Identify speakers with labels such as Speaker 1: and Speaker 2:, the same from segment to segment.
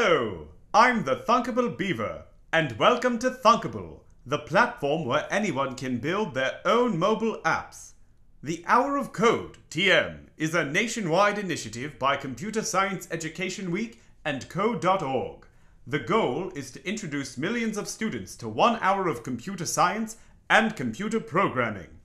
Speaker 1: Hello, I'm the Thunkable Beaver, and welcome to Thunkable, the platform where anyone can build their own mobile apps. The Hour of Code, TM, is a nationwide initiative by Computer Science Education Week and Code.org. The goal is to introduce millions of students to 1 hour of computer science and computer programming.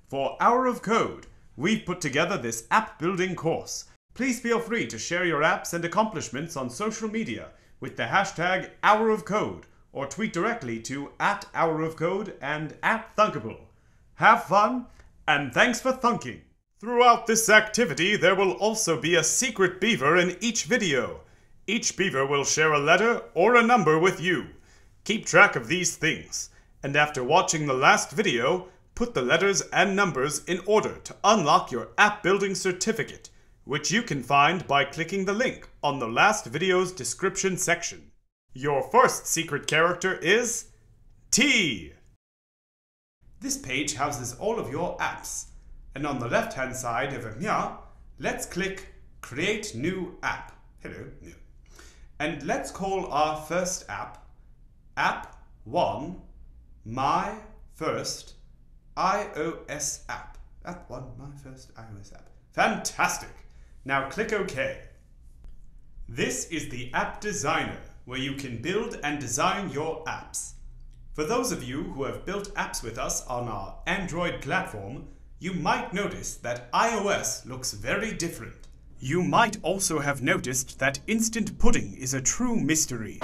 Speaker 1: For Hour of Code, we've put together this app building course. Please feel free to share your apps and accomplishments on social media with the hashtag HourOfCode or tweet directly to @HourOfCode and @Thunkable. Have fun, and thanks for thunking! Throughout this activity, there will also be a secret beaver in each video. Each beaver will share a letter or a number with you. Keep track of these things, and after watching the last video, put the letters and numbers in order to unlock your app building certificate, which you can find by clicking the link on the last video's description section. Your first secret character is T. This page houses all of your apps, and on the left-hand side over here, let's click Create New App. Hello, new. And let's call our first app, App 1, My First iOS App. App 1, My First iOS App. Fantastic! Now click OK. This is the App Designer, where you can build and design your apps. For those of you who have built apps with us on our Android platform, you might notice that iOS looks very different. You might also have noticed that instant pudding is a true mystery.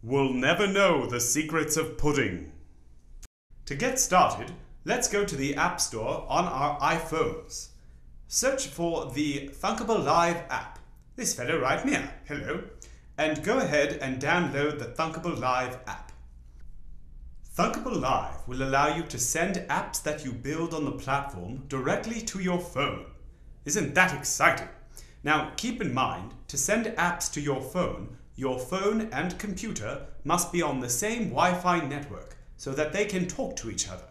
Speaker 1: We'll never know the secrets of pudding. To get started, let's go to the App Store on our iPhones. Search for the Thunkable Live app. This fellow right here. Hello. And go ahead and download the Thunkable Live app. Thunkable Live will allow you to send apps that you build on the platform directly to your phone. Isn't that exciting? Now keep in mind, to send apps to your phone and computer must be on the same Wi-Fi network so that they can talk to each other.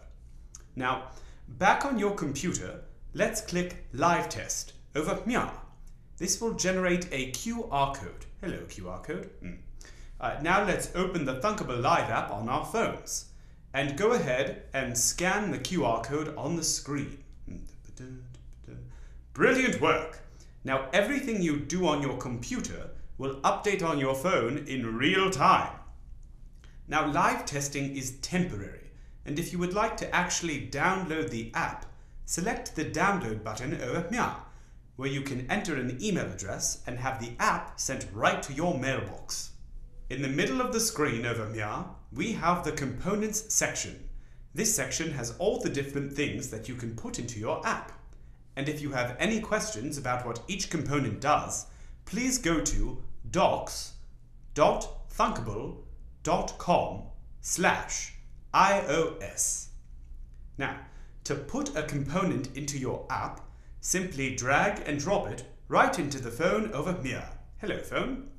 Speaker 1: Now, back on your computer, let's click Live Test over here. This will generate a QR code. Hello, QR code. Now let's open the Thunkable Live app on our phones and go ahead and scan the QR code on the screen. Brilliant work! Now everything you do on your computer will update on your phone in real time. Now live testing is temporary, and if you would like to actually download the app, select the download button over here, where you can enter an email address and have the app sent right to your mailbox. In the middle of the screen over here, we have the Components section. This section has all the different things that you can put into your app. And if you have any questions about what each component does, please go to docs.thunkable.com/iOS. Now, to put a component into your app, simply drag and drop it right into the phone over here. Hello, phone.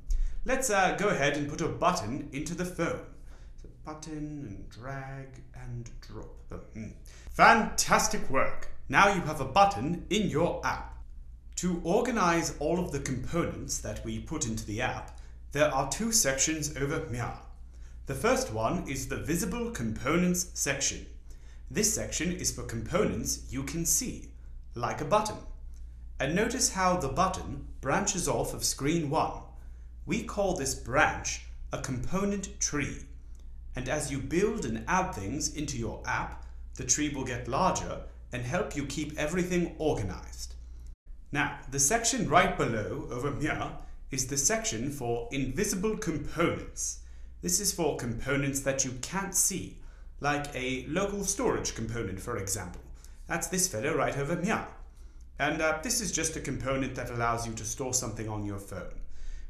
Speaker 1: Let's go ahead and put a button into the phone. So button and drag and drop. Fantastic work! Now you have a button in your app. To organize all of the components that we put into the app, there are 2 sections over here. The first one is the Visible Components section. This section is for components you can see, like a button. And notice how the button branches off of screen 1. We call this branch a component tree. And as you build and add things into your app, the tree will get larger and help you keep everything organized. Now, the section right below over here is the section for Invisible Components. This is for components that you can't see, like a local storage component, for example. That's this fellow right over here. And this is just a component that allows you to store something on your phone.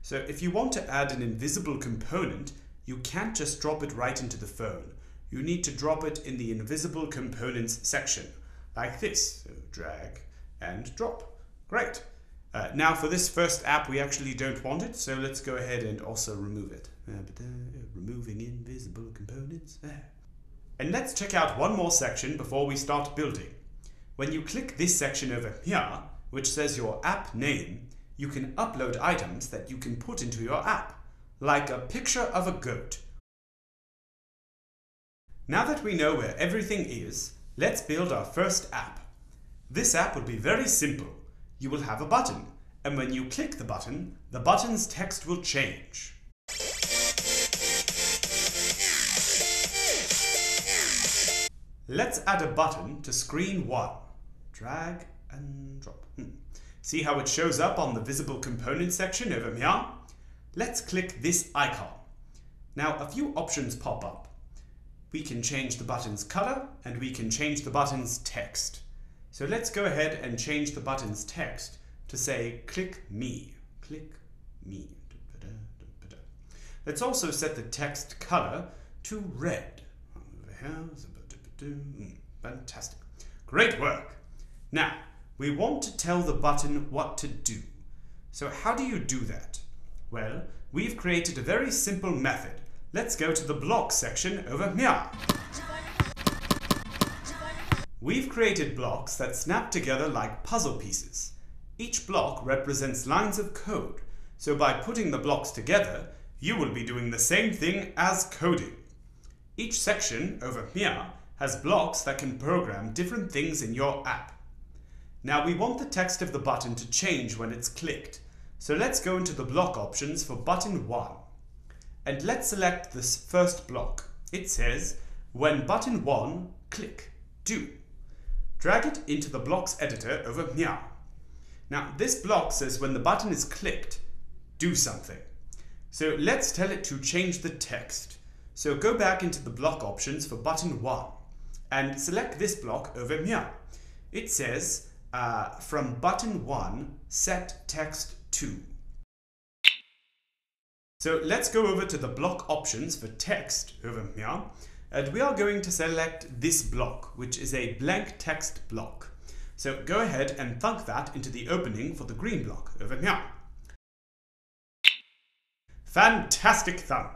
Speaker 1: So if you want to add an invisible component, you can't just drop it right into the phone. You need to drop it in the Invisible Components section, like this. So drag and drop. Great. Now for this first app, we actually don't want it, so let's go ahead and also remove it. Removing invisible components. And let's check out one more section before we start building. When you click this section over here, which says your app name, you can upload items that you can put into your app, like a picture of a goat. Now that we know where everything is, let's build our first app. This app will be very simple. You will have a button, and when you click the button's text will change. Let's add a button to screen 1. Drag and drop. See how it shows up on the visible component section over here? Let's click this icon. Now a few options pop up. We can change the button's color and we can change the button's text. So let's go ahead and change the button's text to say click me. Click me. Let's also set the text color to red. Fantastic. Great work. Now, we want to tell the button what to do. So how do you do that? Well, we've created a very simple method. Let's go to the blocks section over here. We've created blocks that snap together like puzzle pieces. Each block represents lines of code. So by putting the blocks together, you will be doing the same thing as coding. Each section over here has blocks that can program different things in your app. Now we want the text of the button to change when it's clicked. So let's go into the block options for button 1. And let's select this first block. It says, when button 1, click, do. Drag it into the blocks editor over here. Now this block says when the button is clicked, do something. So let's tell it to change the text. So go back into the block options for button 1 and select this block over here. It says, from button 1, set text to. So let's go over to the block options for text over here, and we are going to select this block, which is a blank text block. So go ahead and thunk that into the opening for the green block over here. Fantastic thunk!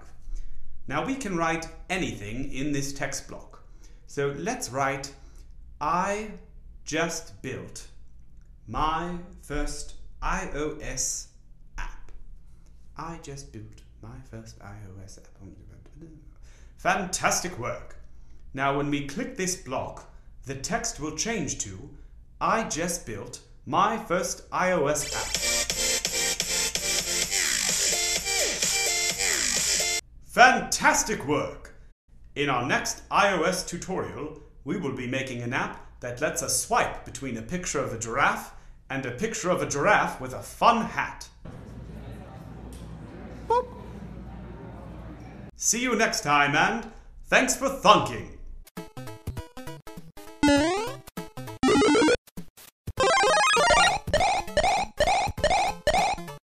Speaker 1: Now we can write anything in this text block. So let's write, I just built my first iOS app. I just built my first iOS app. Fantastic work. Now when we click this block, the text will change to, I just built my first iOS app. Fantastic work! In our next iOS tutorial, we will be making an app that lets us swipe between a picture of a giraffe and a picture of a giraffe with a fun hat. Boop. See you next time, and thanks for thunking!